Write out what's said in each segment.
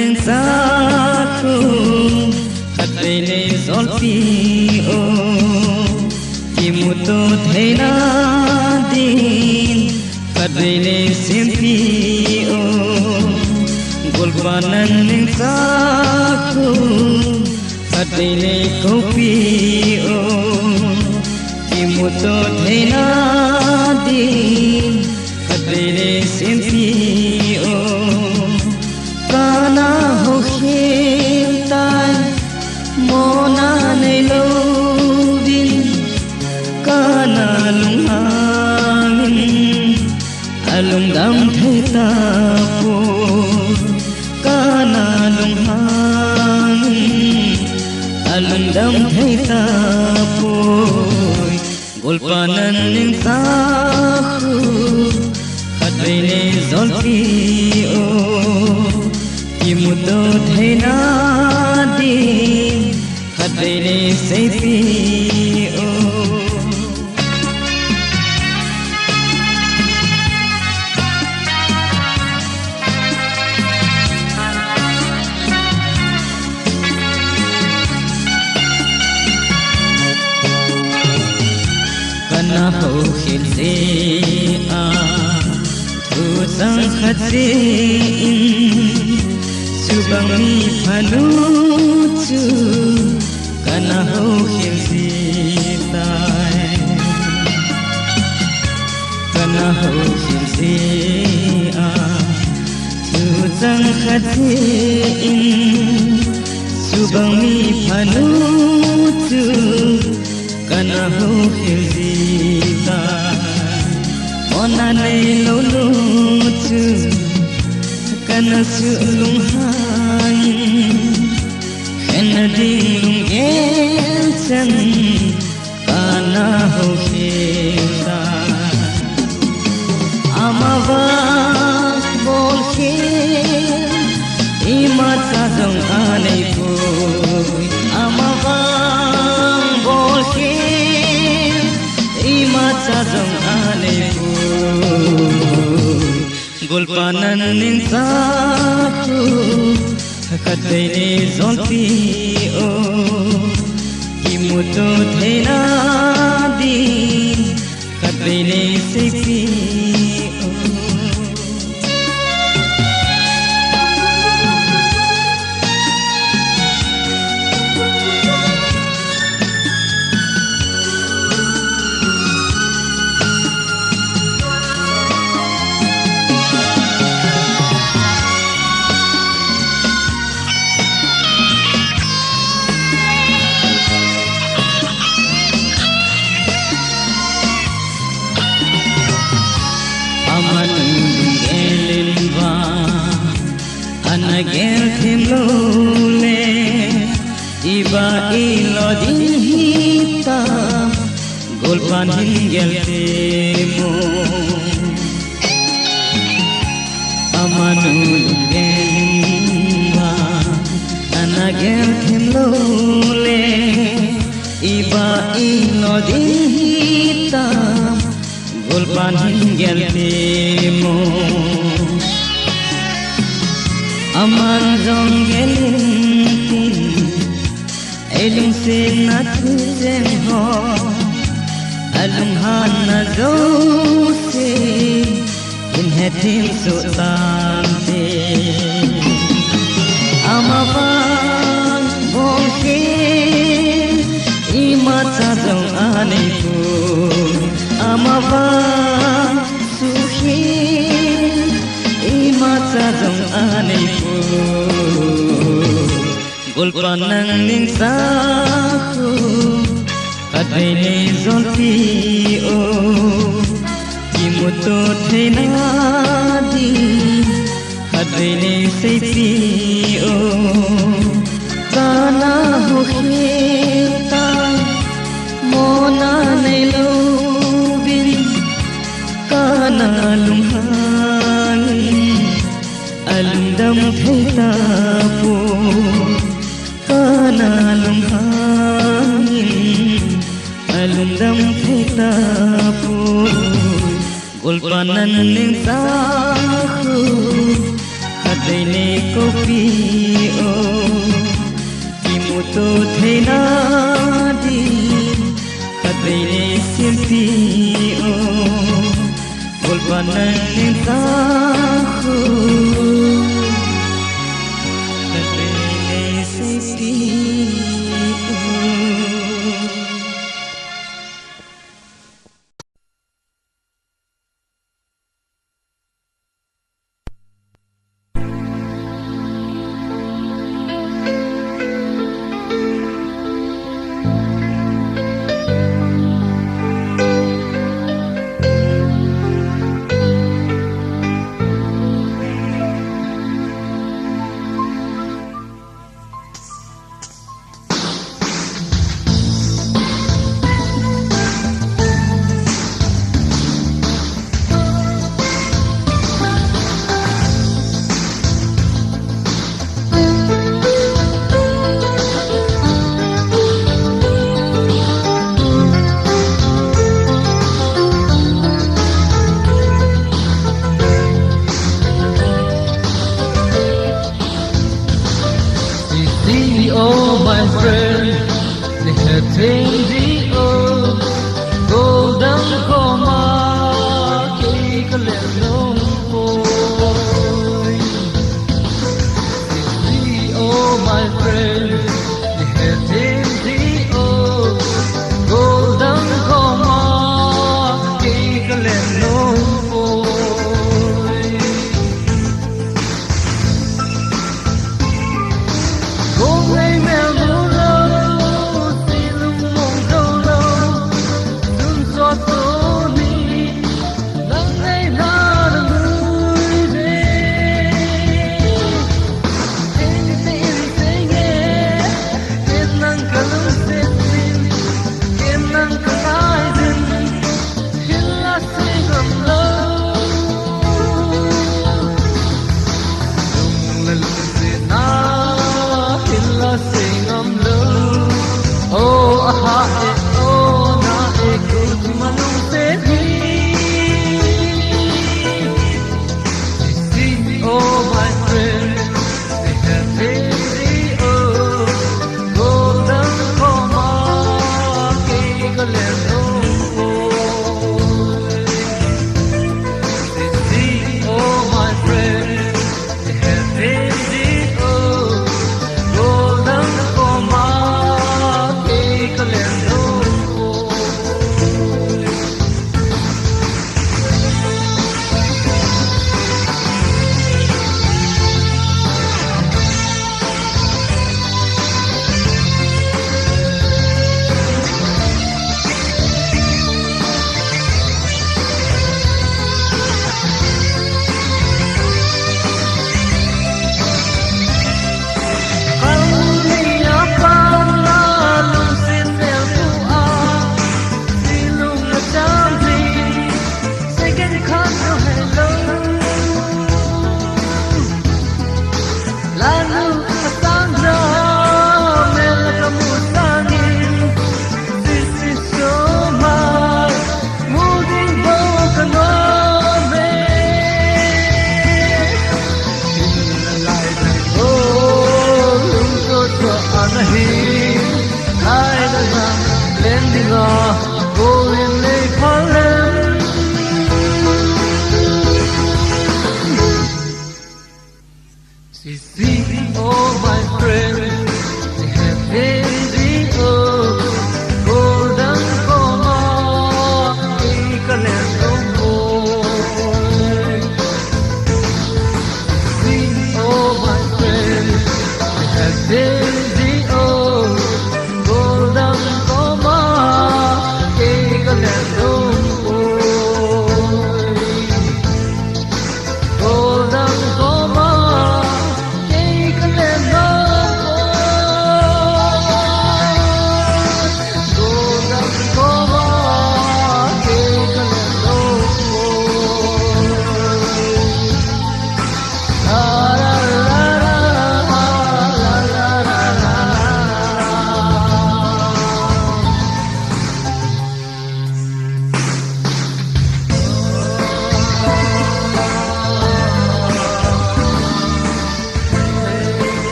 neng saku khatene solpi o kimuto thena din khatene simpi o gulpanan neng saku khatene kopi o kimuto thena din khatene simpi o kana ho khim tai mona nei lo bin kana lung hangin alung dam thai ta po kana lung hangin alung dam thai ta po gulpanan ning sahu khatene zolpi o kimuto thena din khatene seipi o kana ho khin se a tu sang khat se subang mi phanu chu kana ho khim si tai kana ho khim si a tu sang khat se subang mi phanu chu kana ho khim si tai mona nei lo lo chu kana su lung hai khena ding lung gen chan kana ho kheda amawa bol khe ima cha jong anei ko amawa bol khe ima cha jong anei ko gulpanan ning saku khatene zolpi o kimuto thena din khatene seipi o anagel thim lo le iba ilo dihita golpan hingel temo amanul genwa anagel thim lo le iba ilo dihita golpan hingel temo aman jong gelin elung se na tu jem ho alung han na zo se in hetim so tan te amawan bol ke ima cha jong anei ko amawan suhi ima cha jong anei ko gulpanan ning sahu khatene zolpi o kimuto thena din khatene seipi o kana ho kheta mona nei lo bin kana lung hangin alung dam thai ta po kana lung hangin alung dam thai ta po gulpanan ning sahu khatene kopi tu thế na đi ta về xiêm pi o bol banan ning ta khu ta về xiêm pi Golden Coma, take a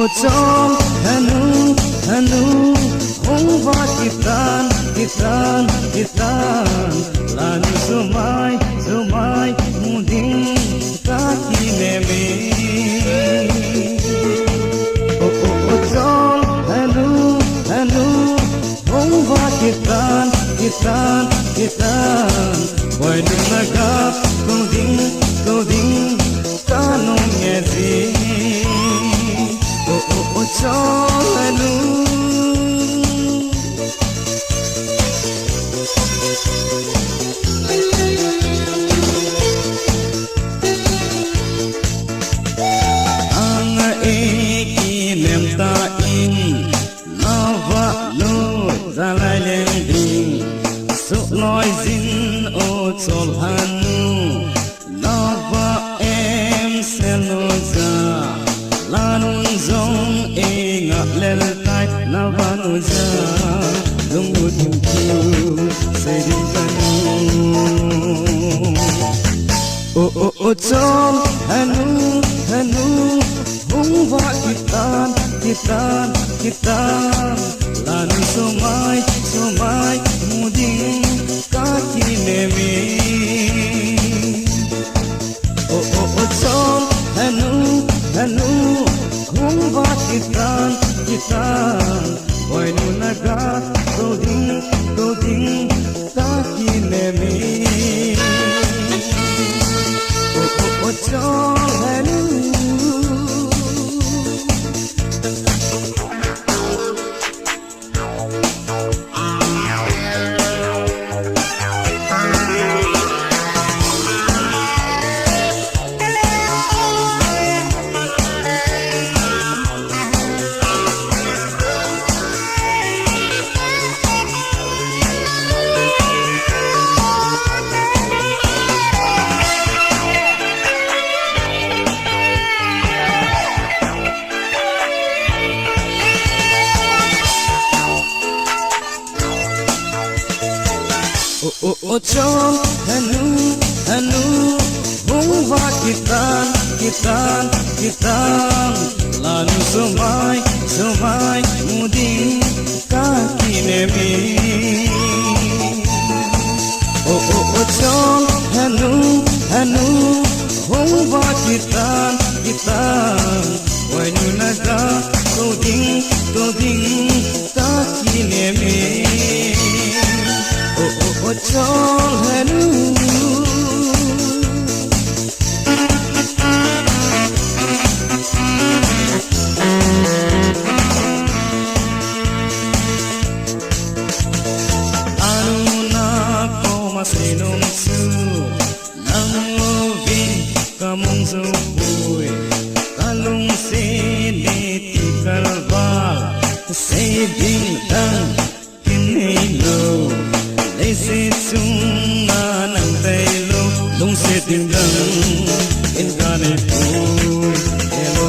Ojong hanu hanu ongwa kitan kitan kitan lanu sumai sumai muding kaki meme ojong hanu hanu ongwa kitan kitan kitan boy naga coding kanong ngezi Ojolu Ang eki nemta in Nava lo zalay lending Suknoy zin o tolhanu Nava em seloza Lanun zong e ngak lel tai na vanu za lung u tim kiu se di kanu o zong hanu hanu hung va kitan kitan kitan lanun somai somai muding kaki nemi o zong hanu hanu hung va kitan kitan boy nu naga coding kaki nemi chong hanu Ojong hanu hanu hung va kitan kitan kitan lanu somai somai muding kaki nemi ojong hanu hanu hung va kitan kitan boy nu naga coding kaki nemi Ojong hanu Anu na ko masinong su nang moving kamong zuboy kalong siniti kalbal say ding dang kinilo Lê chung na nang tay lo lung se tim dang in ga ne boy hello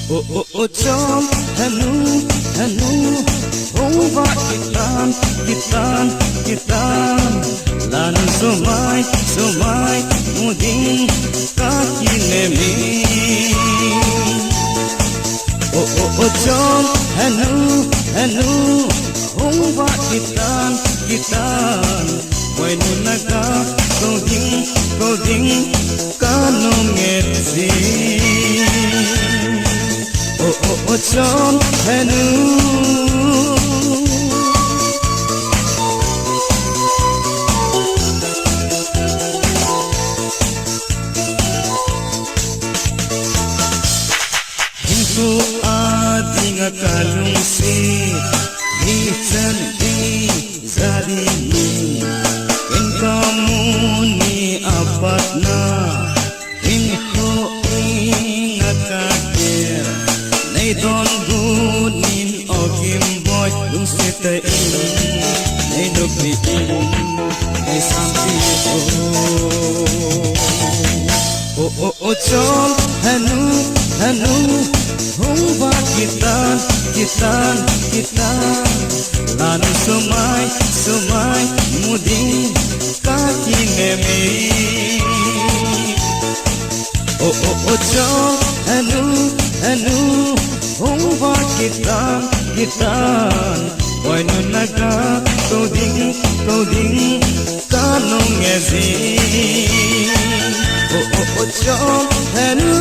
boy o chom hanu hanu hung va kitan kitan kitan lan somai somai muding kaki nemi o chom hanu hanu hung va kitan kitan boy nu naga coding kanong ngezi o chom hanu Hintu adinga kalung si Hitan di zadini En kamu ni apat na Oh chol hanu hanu humba kitan lan sumai muding kaki neme oh chol hanu humba kitan Why no naga coding kanong ezi oh chol hanu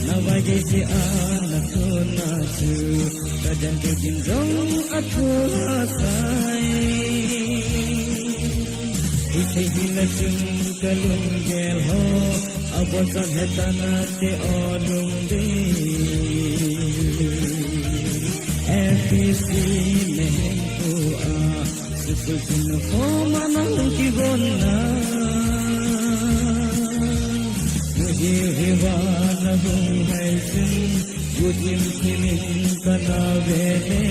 Nawagisi anak ko nasu Kadang kejinjong aku rasai Isi hilasung kalung gelho Abosan hetanate odung di FPC lehengku Sususun ko manang kibona Hiwana hung hai sun Gujim kimin kana vene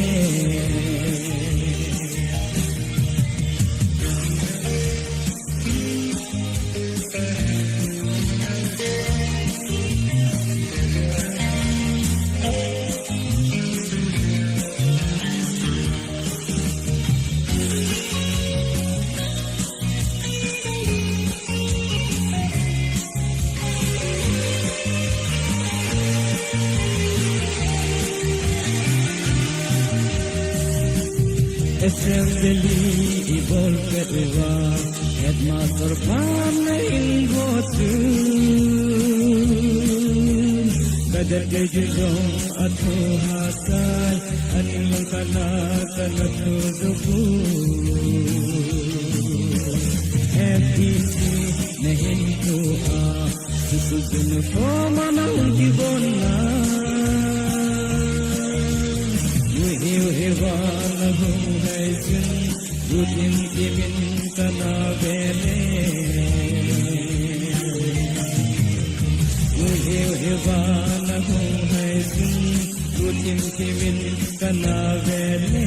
Assembly ibol kedua Headmaster panahin botu Kadar kejujong atau hasai Animal kana tuduku FPC nahin tua Susudun ko manang kibona Hiwana hung hai sun Gujim kimin kana vene Hiwana hung hai sun Gujim kimin kana vene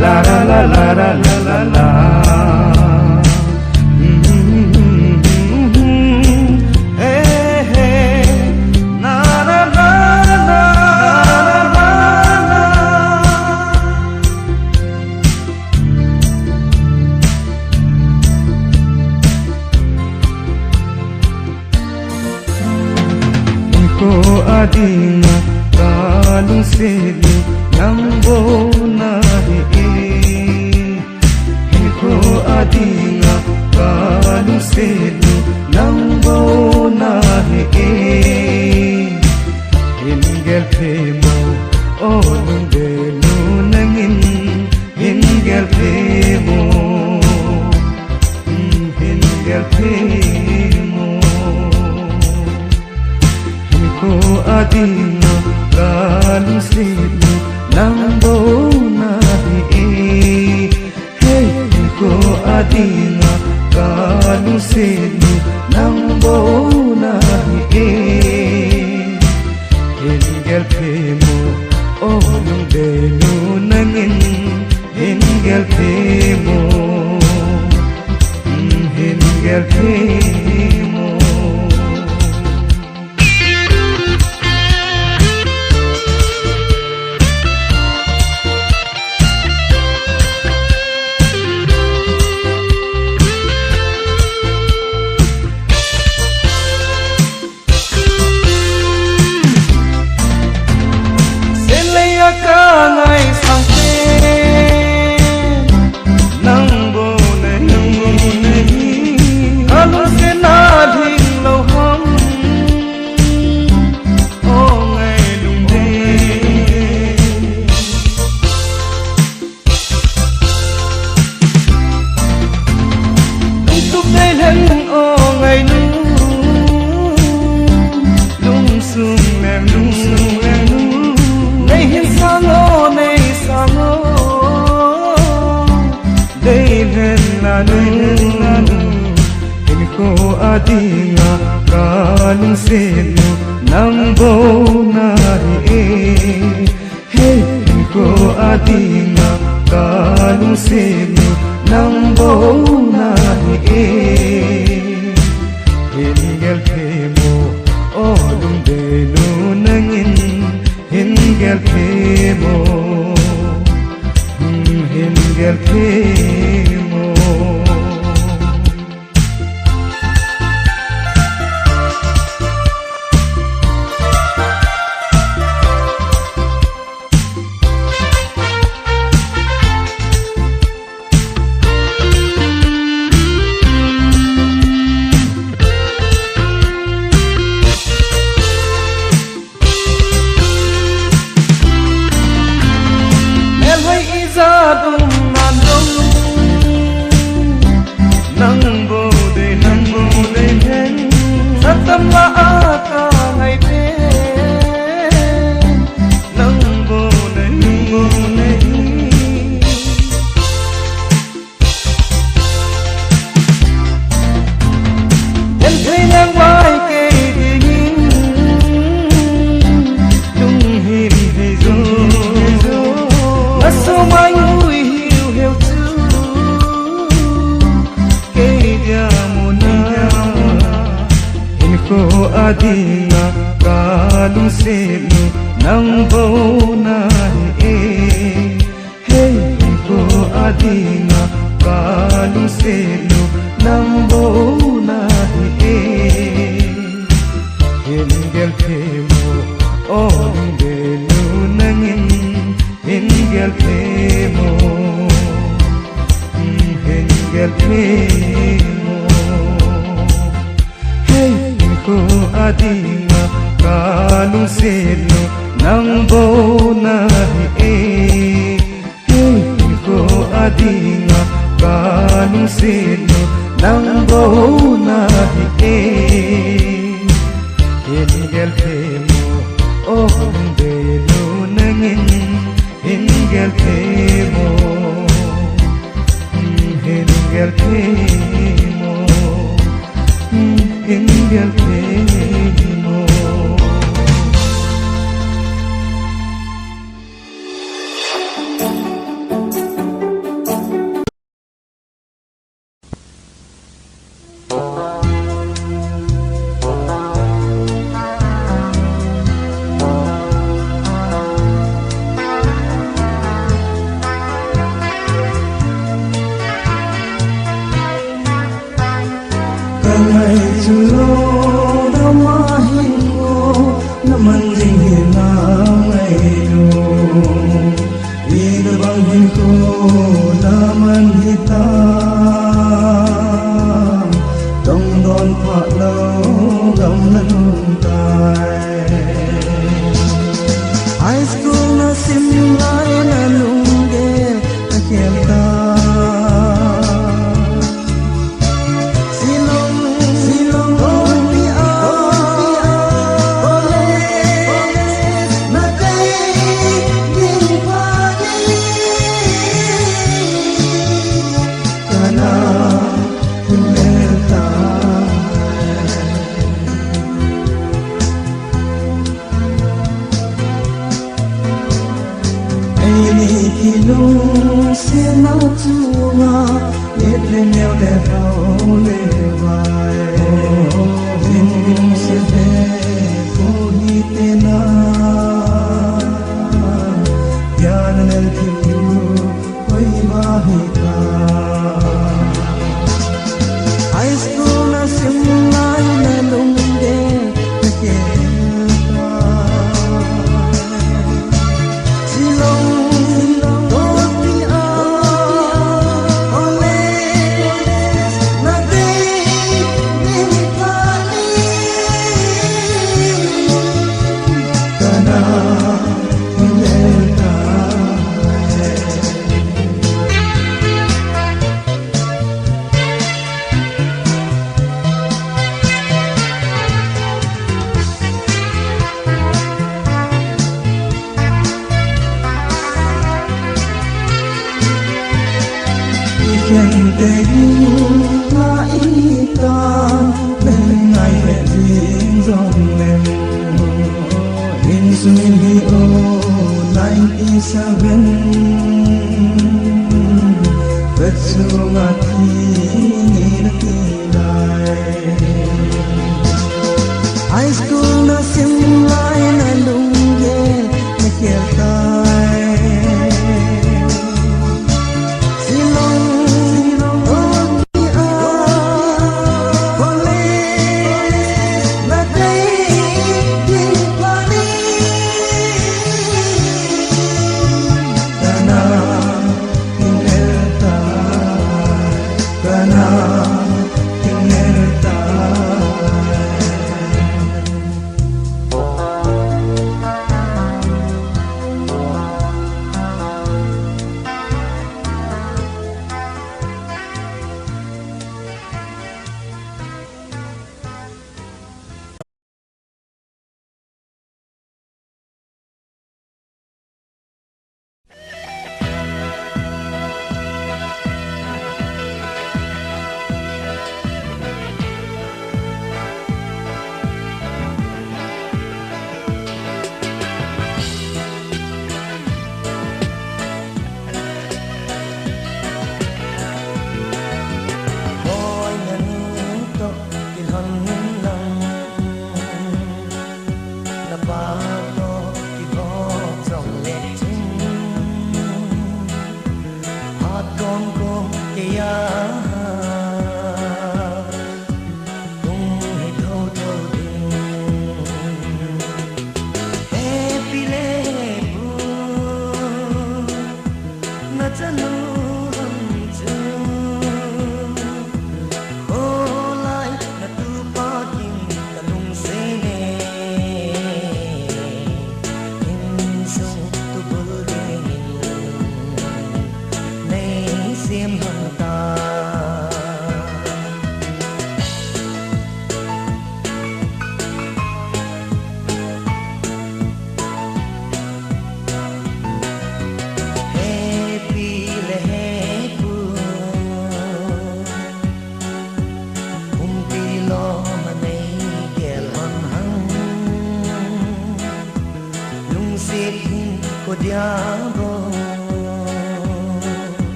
La la la la la la la la. Hey hey, na na na na na na. Iko adina kalung selu Nambo na iko adinga se nu nang bo na he in gel pe mo o lung de nu nang in gel pe mo in gel pe mo ko adina kalu se nu nang bo na he hey ko adina kalu se nu nang bo na he in gel pe mo o lung de nu nang in gel pe mo in gel pe mo ngày sang tên nắng bồ này ăn sẽ na thình lâu hâm ô ngày lùng đê lung tuk đây lên ô ngày nu lung sum em ngày hiên sang ô này sang ô đây lên là in ko adinga kalung senu nang bo na he in ko adinga kalung senu nang bo na in gel pe mo o lung de nu nangin in gel pe mo in gel pe mo nang bo de hen sa tâm la ata ngày pe nang bo de em thấy nang vai kê đi tung hin hay zo na so mai ngui hiu hiu ko adinga kalung senu nang bo na hey ko adinga kalung senu nang bo na in gel pe mo o de nu nang in gel pe mo in gel pe mo hey ko adinga kalung senu nang bo na hey ko adinga kalung senu nang bo na in gel pe mo o de nu nang in gel pe mo in gel pe mo in gel pe mo ngày chưa đâu mà hình cô năm mình hình na ngày đồ đi được bằng hình cô năm mình hita nhiều để hậu lệ vai xin kinh sẽ về cô hi tên Yan nel thiu koi bahita high school na simnai na lungge ke silong chân tình lại tan bên ngày hẹn riêng dòng em in suy hi ô lại đi xa gần vật su mà thi đã kỳ lại high school na sim lại na lung ghê na kia tai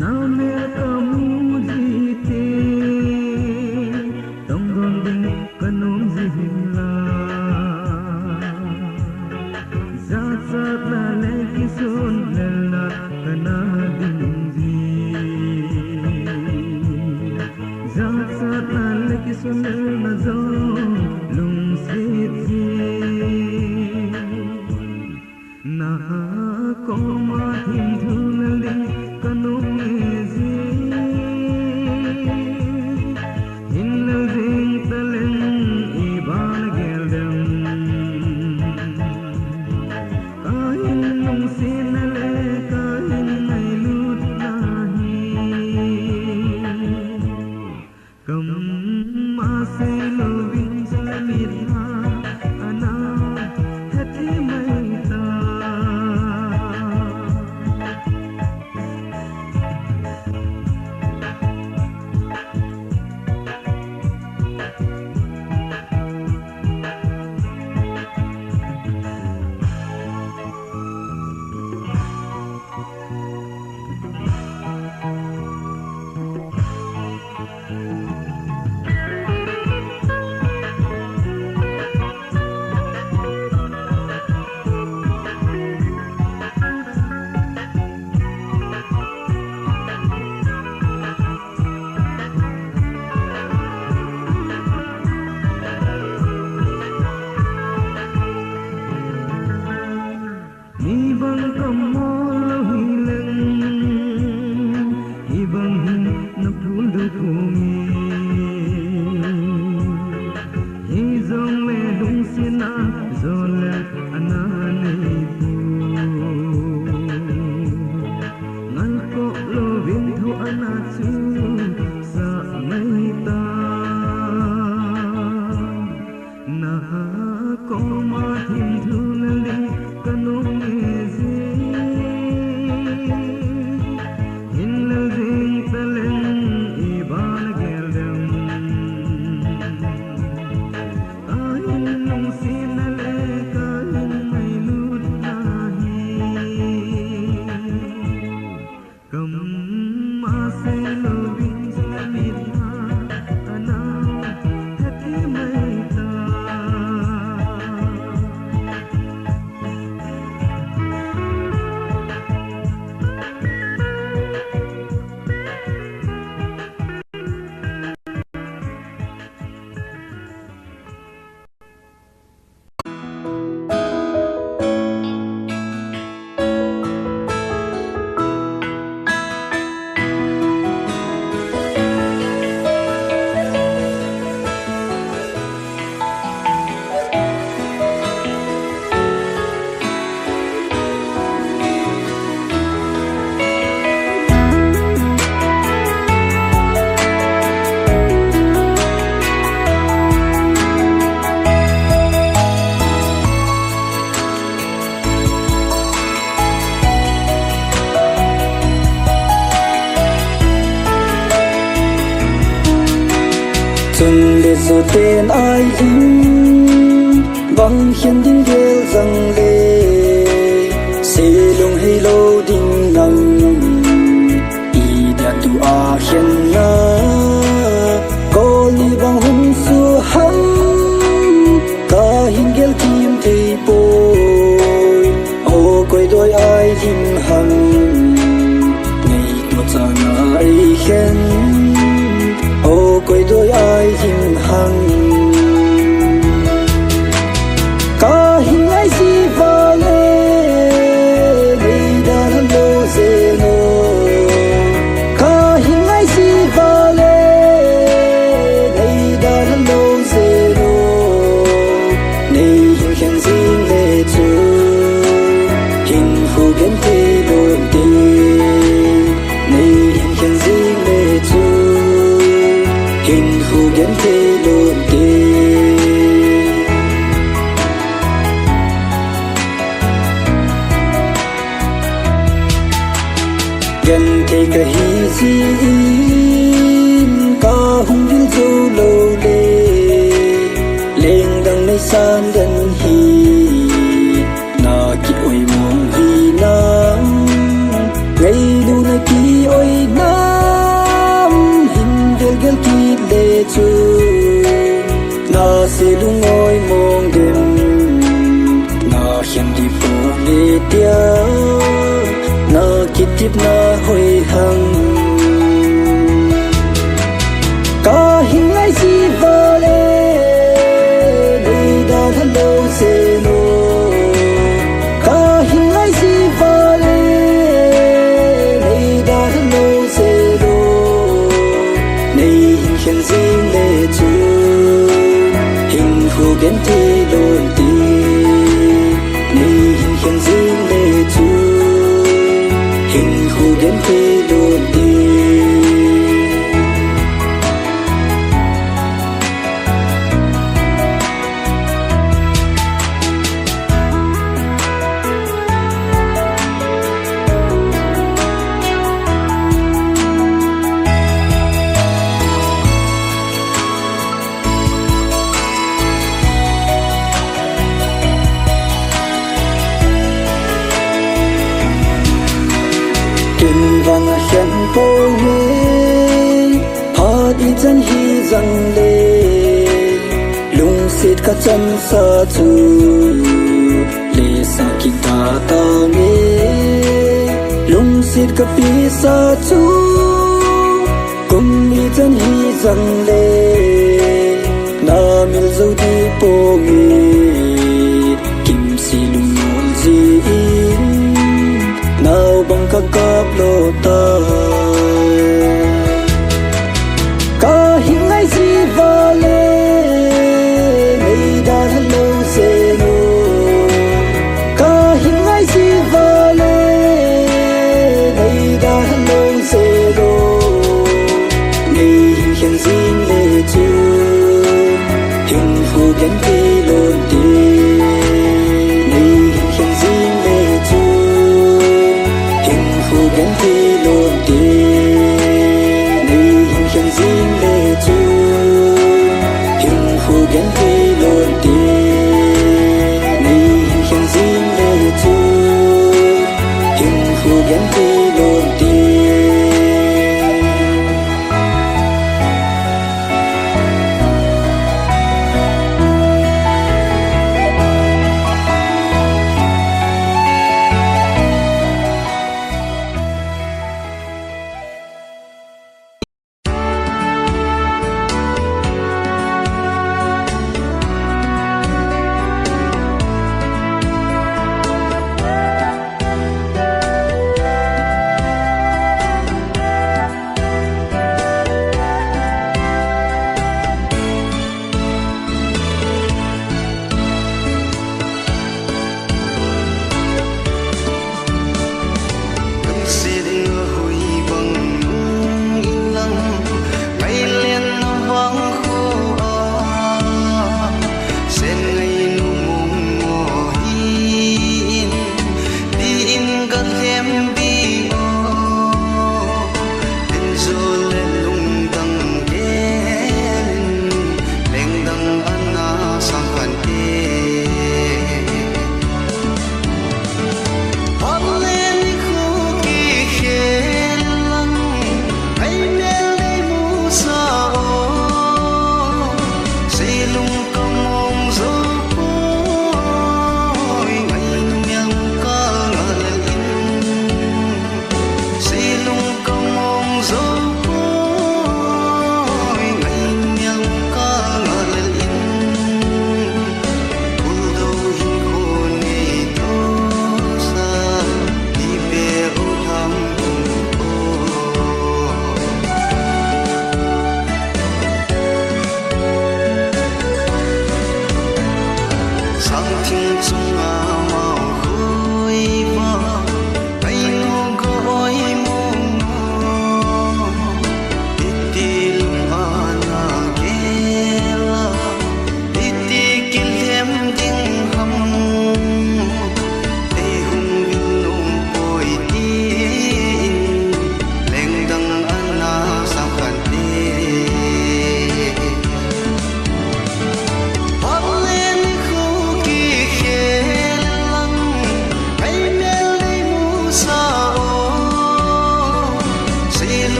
nào mẹ kamu jite tông gom ding kanom zihla zat zat na leki sun lella kana ding zi zat zat na leki sun lella zo lung sit zi na ko ma thim thul li kanom zi hinal ding talen iban geldem kahin nung sinale kahin ay lut nahi kam mase lovin salamit ha ana hati maita ibang kamolo hilang ibang napundo kumi izong le dong sina zole anane pu ngal ko lo vintu anatsu sa maita na ko ma thim thulali kanom Sunde so tên ai in vang hiền đinh ghê rằng lê xê lung hay lâu đinh năng y đã tu a hiền na có li vang hung su hăng ca hiền ghê kim thì bồi ô quay đôi ai hiền hằng ngày tuột ra ai khen ô quay đôi ai hiền hằng ca hình ai gì va lê ngày đã lâu dễ nô ca hình ai gì va lê ngày đã lâu dễ nô ngày hình khen gì lệ chú hình phụ kiến thế đồn tì ngày hình khen gì lệ chú hình phụ kiến thế đồn tì gần thế cả hi xin ca hung vil dâu lâu lê lên đằng nay san đần hi na ki oi mong hi na ngày đu na ki oi chu na se lung ngoi mong dem na hiam di fu le tia na kitip na hoi hang ka hin lai si va le nei da hello se no ka hin lai si va le nei da hello se no nei hin khen zin le chu hin hu gen ti lon ti nei hin khen zin le chu hin hu gen ti lon ti kinh vang hiền phố nghe hát đi chân hi rằng lê lung xịt cả chân sa chu lê sa kita ta nghe lung xịt cả pi sa chu cùng đi chân hi rằng lê na mil dâu đi po nghe kim si lung ngol gì nào bằng các cặp lô ta